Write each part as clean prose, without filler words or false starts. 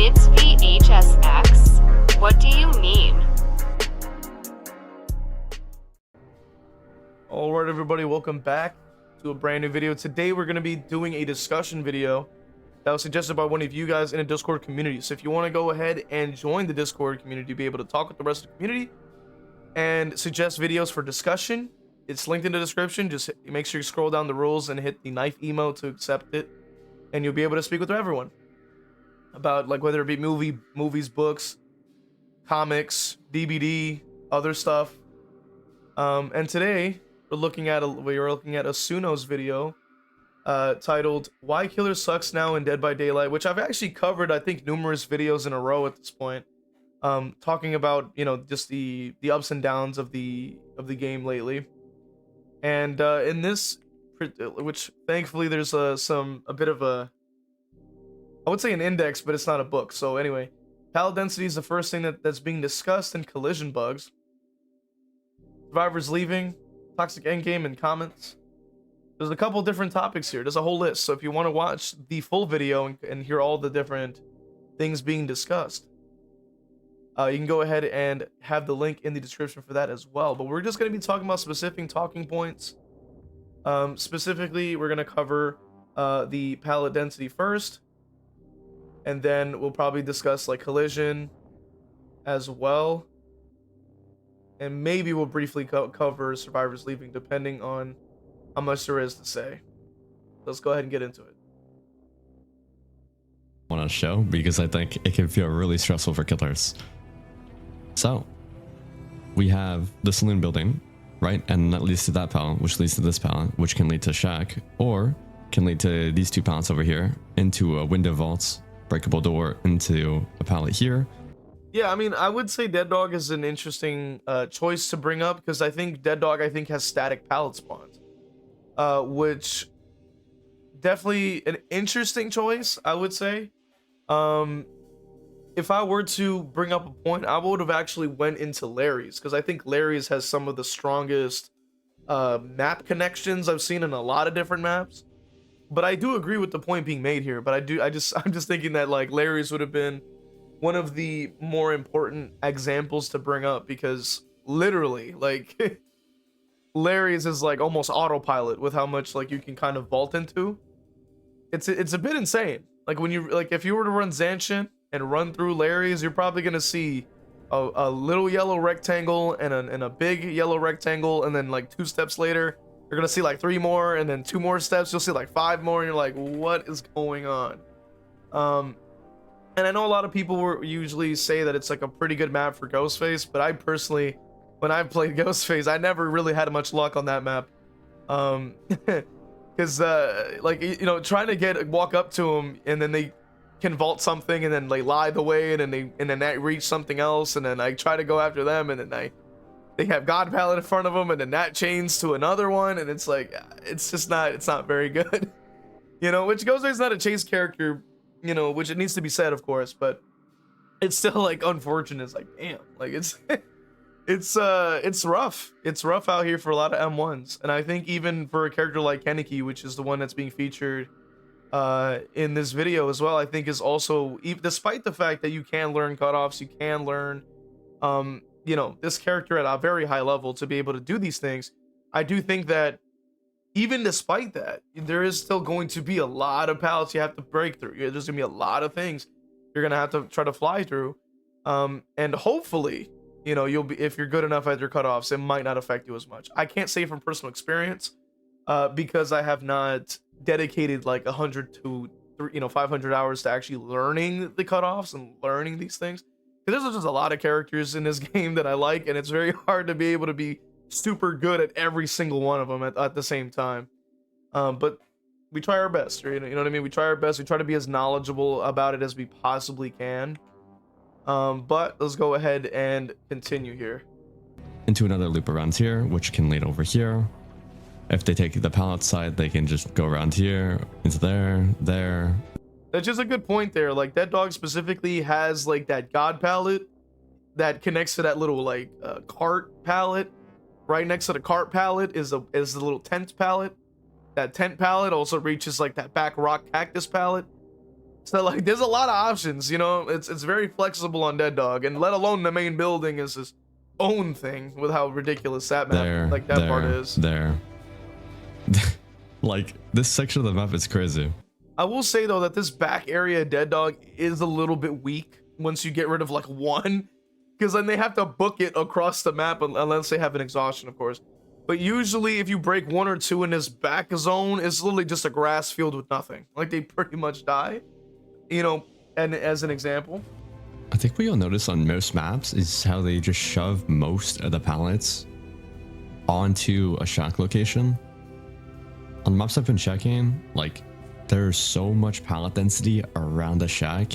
It's v.h.s.x. What do you mean? Alright everybody, welcome back to a brand new video. Today we're going to be doing a discussion video that was suggested by one of you guys in a Discord community. So if you want to go ahead and join the Discord community to be able to talk with the rest of the community and suggest videos for discussion, it's linked in the description. Just make sure you scroll down the rules and hit the knife emote to accept it, and you'll be able to speak with everyone about, like, whether it be movies, books, comics, DVD, other stuff. And today we're looking at Asuno's video titled "Why Killer Sucks Now in Dead by Daylight," which I've actually covered, I think, numerous videos in a row at this point, talking about, you know, just the ups and downs of the game lately. And in this, which thankfully there's a bit of a, I would say an index, but it's not a book. So anyway, pallet density is the first thing that's being discussed in collision bugs. Survivors leaving, toxic endgame, and comments. There's a couple different topics here. There's a whole list. So if you want to watch the full video and hear all the different things being discussed, you can go ahead and have the link in the description for that as well. But we're just going to be talking about specific talking points. Specifically, we're going to cover the pallet density first, and then we'll probably discuss like collision as well, and maybe we'll briefly cover survivors leaving, depending on how much there is to say. Let's go ahead and get into it. Want to show, because I think it can feel really stressful for killers. So we have the saloon building, right? And that leads to that pallet, which leads to this pallet, which can lead to shack, or can lead to these two pallets over here, into a window vaults, breakable door, into a pallet here. Yeah, I mean, I would say Dead Dog is an interesting choice to bring up, because I think Dead Dog, has static pallet spawns, which definitely an interesting choice, I would say. If I were to bring up a point, I would have actually went into Larry's, because I think Larry's has some of the strongest map connections I've seen in a lot of different maps. But I do agree with the point being made here. But I'm just thinking that, like, Larry's would have been one of the more important examples to bring up, because literally, like, Larry's is like almost autopilot with how much, like, you can kind of vault into. It's a bit insane. Like, when you, like, if you were to run Zanshin and run through Larry's, you're probably gonna see a little yellow rectangle and a big yellow rectangle, and then like 2 steps later you're gonna see like 3 more, and then 2 more steps you'll see like 5 more, and you're like, what is going on? And I know a lot of people usually say that it's like a pretty good map for Ghostface, but I personally, when I played Ghostface, I never really had much luck on that map. Because like, you know, trying to walk up to them, and then they can vault something, and then they lie the way, and then they reach something else, and then I try to go after them, and then they have God Pallet in front of them, and then that chains to another one, and it's like, it's not very good. You know, which Ghostface is not a chase character, you know, which it needs to be said, of course, but it's still, like, unfortunate. It's like, damn, like, it's rough. It's rough out here for a lot of M1s, and I think even for a character like Kenneki, which is the one that's being featured in this video as well, I think is also, despite the fact that you can learn cutoffs, you can learn you know, this character at a very high level to be able to do these things, I do think that even despite that, there is still going to be a lot of pallets you have to break through. There's gonna be a lot of things you're gonna have to try to fly through, and hopefully, you know, if you're good enough at your cutoffs, it might not affect you as much. I can't say from personal experience, because I have not dedicated like 100 to 500 hours to actually learning the cutoffs and learning these things. Because there's just a lot of characters in this game that I like, and it's very hard to be able to be super good at every single one of them at the same time. But we try our best, you know what I mean? We try our best. We try to be as knowledgeable about it as we possibly can. But let's go ahead and continue here. Into another loop around here, which can lead over here. If they take the pallet side, they can just go around here, into there. That's just a good point there. Like, Dead Dog specifically has like that God pallet that connects to that little like cart pallet. Right next to the cart pallet is the little tent pallet. That tent pallet also reaches like that back rock cactus pallet. So like, there's a lot of options, you know. It's very flexible on Dead Dog, and let alone the main building is his own thing with how ridiculous that map, like that part is. Like this section of the map is crazy. I will say though that this back area of Dead Dog is a little bit weak once you get rid of like one, because then they have to book it across the map unless they have an exhaustion, of course. But usually if you break one or two in this back zone, it's literally just a grass field with nothing. Like they pretty much die, you know. And as an example, I think what you'll notice on most maps is how they just shove most of the pallets onto a shack location. On maps I've been checking, like there's so much pallet density around the shack.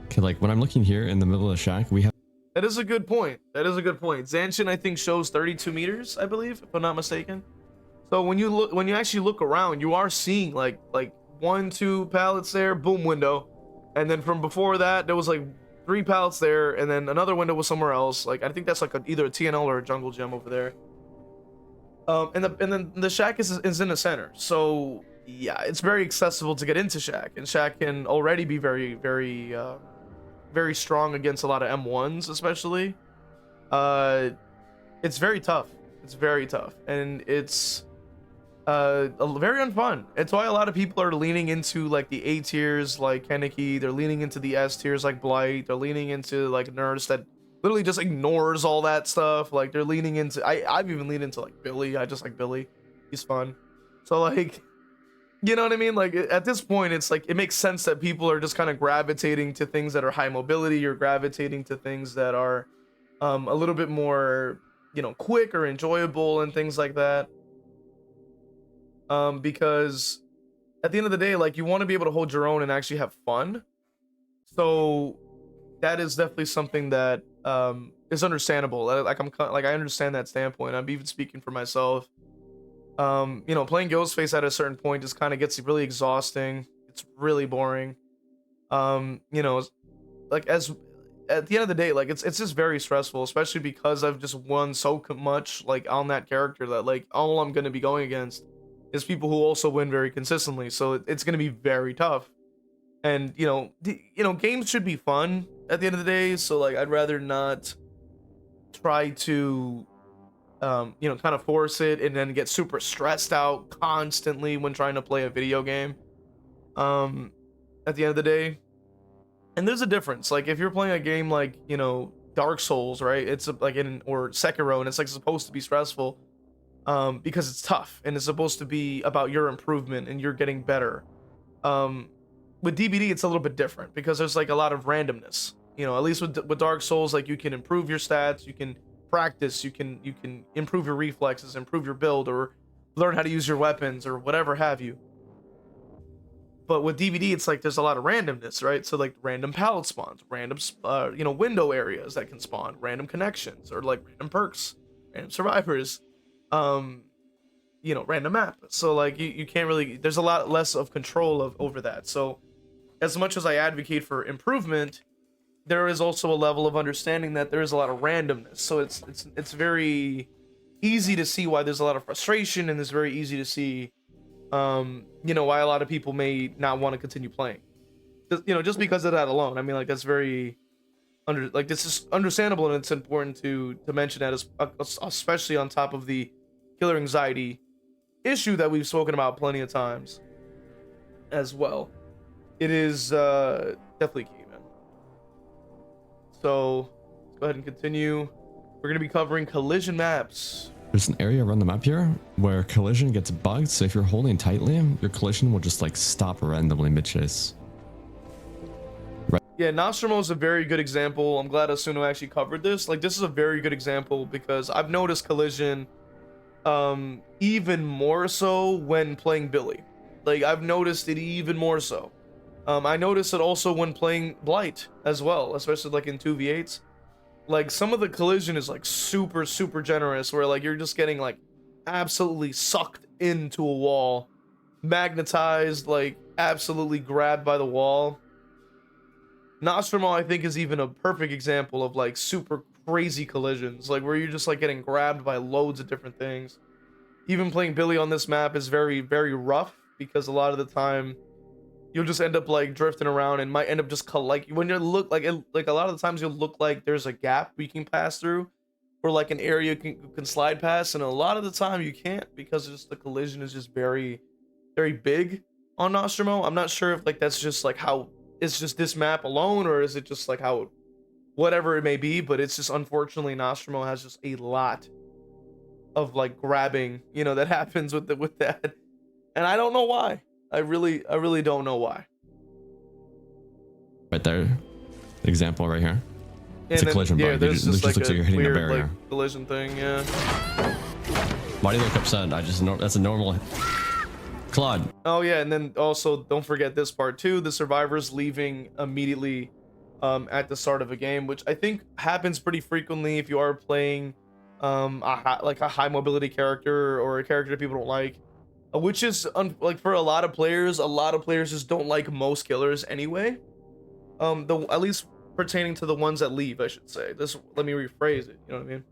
Okay, like when I'm looking here in the middle of the shack, we have. That is a good point. That is a good point. Zanshin, I think, shows 32 meters, I believe, if I'm not mistaken. So when you actually look around, you are seeing like 1, 2 pallets there, boom, window. And then from before that, there was like 3 pallets there, and then another window was somewhere else. Like I think that's like either a TNL or a jungle gem over there. And then the shack is in the center. So yeah, it's very accessible to get into shack, and shack can already be very, very, very strong against a lot of M1s, especially. It's very tough. It's very tough, and it's very unfun. It's why a lot of people are leaning into like the A tiers like Kaneki. They're leaning into the S tiers like Blight. They're leaning into like Nurse that literally just ignores all that stuff. Like they're leaning into, I've even leaned into like Billy. I just like Billy. He's fun. So like, you know what I mean? Like at this point, it's like, it makes sense that people are just kind of gravitating to things that are high mobility, or gravitating to things that are a little bit more, you know, quick or enjoyable and things like that. Because at the end of the day, like you want to be able to hold your own and actually have fun. So that is definitely something that is understandable. Like I understand that standpoint. I'm even speaking for myself. You know, playing Ghostface at a certain point just kind of gets really exhausting. It's really boring. You know, like as at the end of the day, like it's just very stressful, especially because I've just won so much like on that character that like all I'm going to be going against is people who also win very consistently. So it's going to be very tough. And you know, games should be fun at the end of the day. So like I'd rather not try to you know, kind of force it and then get super stressed out constantly when trying to play a video game at the end of the day. And there's a difference. Like if you're playing a game like, you know, Dark Souls, right? It's like or Sekiro, and it's like supposed to be stressful because it's tough and it's supposed to be about your improvement and you're getting better. With DBD, it's a little bit different because there's like a lot of randomness. You know, at least with Dark Souls, like you can improve your stats, you can practice, you can improve your reflexes, improve your build, or learn how to use your weapons or whatever have you. But with DVD, it's like there's a lot of randomness, right? So like random pallet spawns, random you know, window areas that can spawn, random connections, or like random perks, random survivors, you know, random map. So like you can't really, there's a lot less of control over that. So as much as I advocate for improvement, there is also a level of understanding that there is a lot of randomness. So it's very easy to see why there's a lot of frustration, and it's very easy to see you know, why a lot of people may not want to continue playing. You know, just because of that alone. I mean, like that's very this is understandable, and it's important to mention that, especially on top of the killer anxiety issue that we've spoken about plenty of times as well. It is definitely key. So let's go ahead and continue. We're going to be covering collision maps. There's an area around the map here where collision gets bugged. So if you're holding tightly, your collision will just like stop randomly mid-chase. Right. Yeah, Nostromo is a very good example. I'm glad Asuno actually covered this. Like this is a very good example because I've noticed collision even more so when playing Billy. Like I've noticed it even more so. I noticed it also when playing Blight as well, especially like in 2v8s. Like some of the collision is like super generous, where like you're just getting like absolutely sucked into a wall, magnetized, like absolutely grabbed by the wall. Nostromo, I think, is even a perfect example of like super crazy collisions, like where you're just like getting grabbed by loads of different things. Even playing Billy on this map is very rough because a lot of the time you'll just end up like drifting around and might end up just like when you look like like a lot of the times you'll look like there's a gap we can pass through, or like an area can slide past, and a lot of the time you can't because just the collision is just very big on Nostromo. I'm not sure if like that's just like how it's just this map alone, or is it just like how whatever it may be, but it's just unfortunately Nostromo has just a lot of like grabbing, you know, that happens with that, and I don't know why. I really don't know why. Right there, example right here. It's a collision bug. There's just like looks like you're hitting weird, a barrier. like, collision thing, yeah. Why do you look upset? That's a normal Claude. Oh yeah, and then also don't forget this part too, the survivors leaving immediately at the start of a game, which I think happens pretty frequently if you are playing like a high mobility character or a character that people don't like, which is like for a lot of players just don't like most killers anyway. At least pertaining to the ones that leave, I should say. Let me rephrase it, you know what I mean?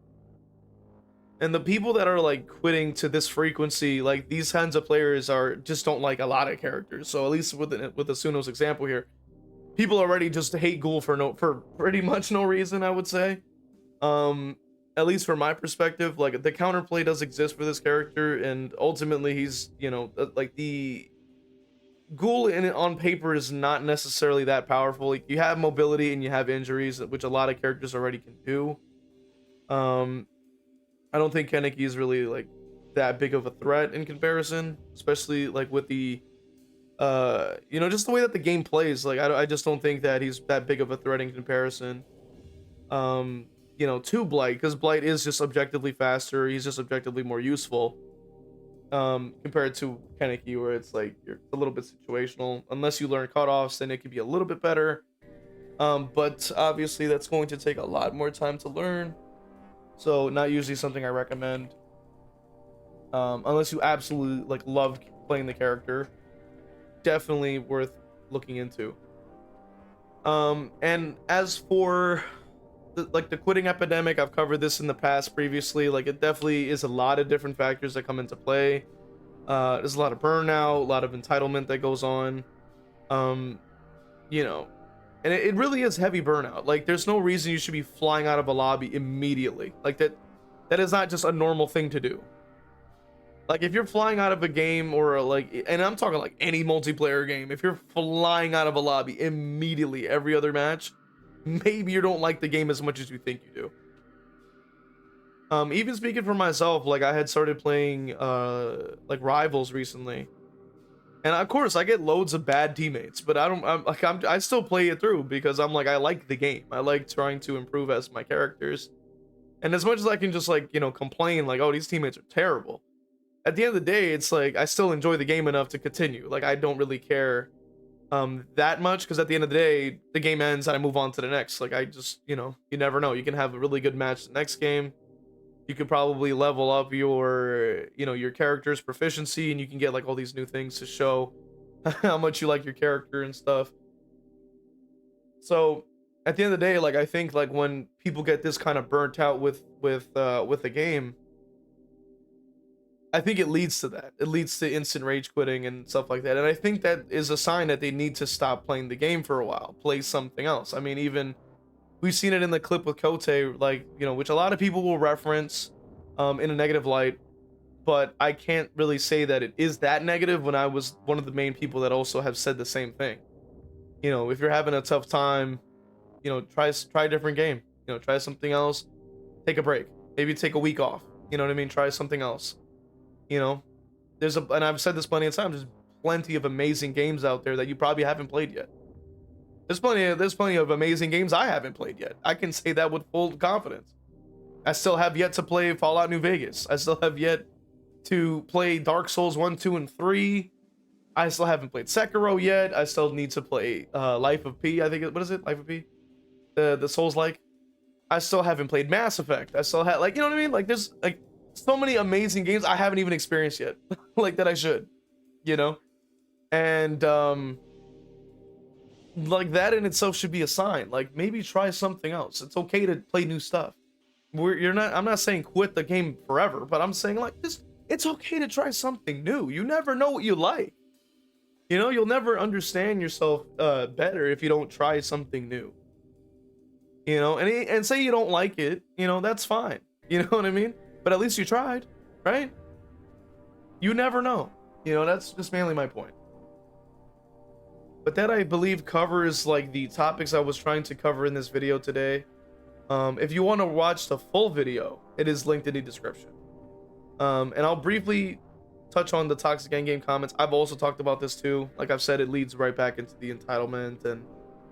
And the people that are like quitting to this frequency, like these kinds of players just don't like a lot of characters. So at least with Asuno's example here, people already just hate Ghoul for pretty much no reason, I would say. At least from my perspective, like the counterplay does exist for this character, and ultimately he's, you know, like the Ghoul on paper is not necessarily that powerful. Like, you have mobility and you have injuries, which a lot of characters already can do. I don't think Kaneki is really like that big of a threat in comparison, especially like with the you know, just the way that the game plays. Like I just don't think that he's that big of a threat in comparison, you know, to Blight, because Blight is just objectively faster. He's just objectively more useful compared to Kaneki, where it's like you're a little bit situational. Unless you learn cutoffs, then it could be a little bit better, but obviously that's going to take a lot more time to learn, so not usually something I recommend, unless you absolutely like love playing the character. Definitely worth looking into. And as for the quitting epidemic, I've covered this in the past previously. Like, it definitely is a lot of different factors that come into play. There's a lot of burnout, a lot of entitlement that goes on, you know, and it really is heavy burnout. Like, there's no reason you should be flying out of a lobby immediately. Like, that is not just a normal thing to do. Like, if you're flying out of a game, or like, and I'm talking like any multiplayer game, if you're flying out of a lobby immediately every other match, maybe you don't like the game as much as you think you do. Even speaking for myself, like I had started playing like Rivals recently, and of course I get loads of bad teammates, but I still play it through because I'm like, I like the game. I like trying to improve as my characters, and as much as I can just like, you know, complain like, oh, these teammates are terrible, at the end of the day, it's like I still enjoy the game enough to continue. Like, I don't really care that much, because at the end of the day, the game ends and I move on to the next. Like, I just, you know, you never know. You can have a really good match the next game. You could probably level up your, you know, your character's proficiency, and you can get like all these new things to show how much you like your character and stuff. So at the end of the day, like, I think like when people get this kind of burnt out with the game, I think it leads to that. It leads to instant rage quitting and stuff like that. And I think that is a sign that they need to stop playing the game for a while, play something else. I mean, even we've seen it in the clip with Kote, like, you know, which a lot of people will reference in a negative light, but I can't really say that it is that negative when I was one of the main people that also have said the same thing. You know, if you're having a tough time, you know, try a different game, you know, try something else, take a break, maybe take a week off, you know what I mean? Try something else. You know, and I've said this plenty of times, there's plenty of amazing games out there that you probably haven't played yet. There's plenty of amazing games I haven't played yet. I can say that with full confidence. I still have yet to play Fallout New Vegas. I still have yet to play Dark Souls 1, 2, and 3. I still haven't played Sekiro yet. I still need to play Life of P. I think what is it? Life of P? The Souls-like. I still haven't played Mass Effect. I still have, like, you know what I mean? Like, there's like so many amazing games I haven't even experienced yet. Like, that I should, you know? And like, that in itself should be a sign. Like, maybe try something else. It's okay to play new stuff. I'm not saying quit the game forever, but I'm saying like this, it's okay to try something new. You never know what you like. You know, you'll never understand yourself better if you don't try something new. You know, and say you don't like it, you know, that's fine. You know what I mean? But at least you tried, right? You never know. You know, that's just mainly my point. But that, I believe, covers like the topics I was trying to cover in this video today. If you want to watch the full video, it is linked in the description. And I'll briefly touch on the toxic endgame comments. I've also talked about this too. Like I've said, it leads right back into the entitlement and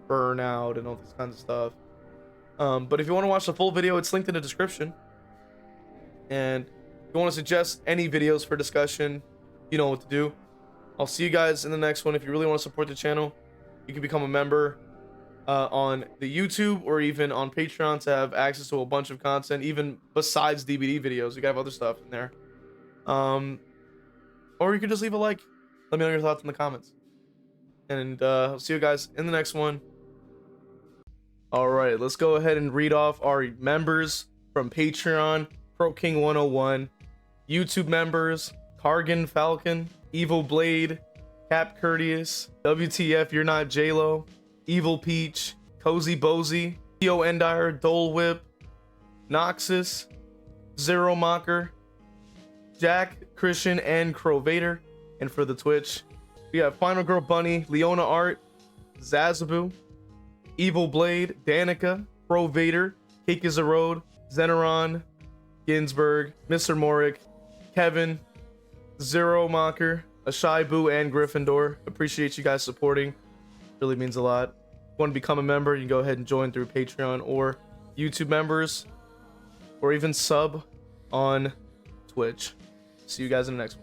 burnout and all this kinds of stuff. But if you want to watch the full video, it's linked in the description. And if you want to suggest any videos for discussion, you know what to do. I'll see you guys in the next one. If you really want to support the channel, you can become a member on the YouTube or even on Patreon to have access to a bunch of content, even besides DVD videos. You can have other stuff in there. Or you can just leave a like. Let me know your thoughts in the comments. And I'll see you guys in the next one. All right, let's go ahead and read off our members from Patreon. Pro King 101, YouTube members: Cargan Falcon, Evil Blade, Cap Courteous, WTF You're Not J-Lo, Evil Peach, Cozy Bozy, Theo Endire, Dole Whip, Noxus, Zero Mocker, Jack, Christian, and Crow Vader. And for the Twitch, we have Final Girl Bunny, Leona Art, Zazabu, Evil Blade, Danica, Crow Vader, Cake is a Road, Zeneron, Ginsburg, Mr. Morik, Kevin, Zero Mocker, Ashai Boo, and Gryffindor. Appreciate you guys supporting. Really means a lot. If you want to become a member, you can go ahead and join through Patreon or YouTube members, or even sub on Twitch. See you guys in the next one.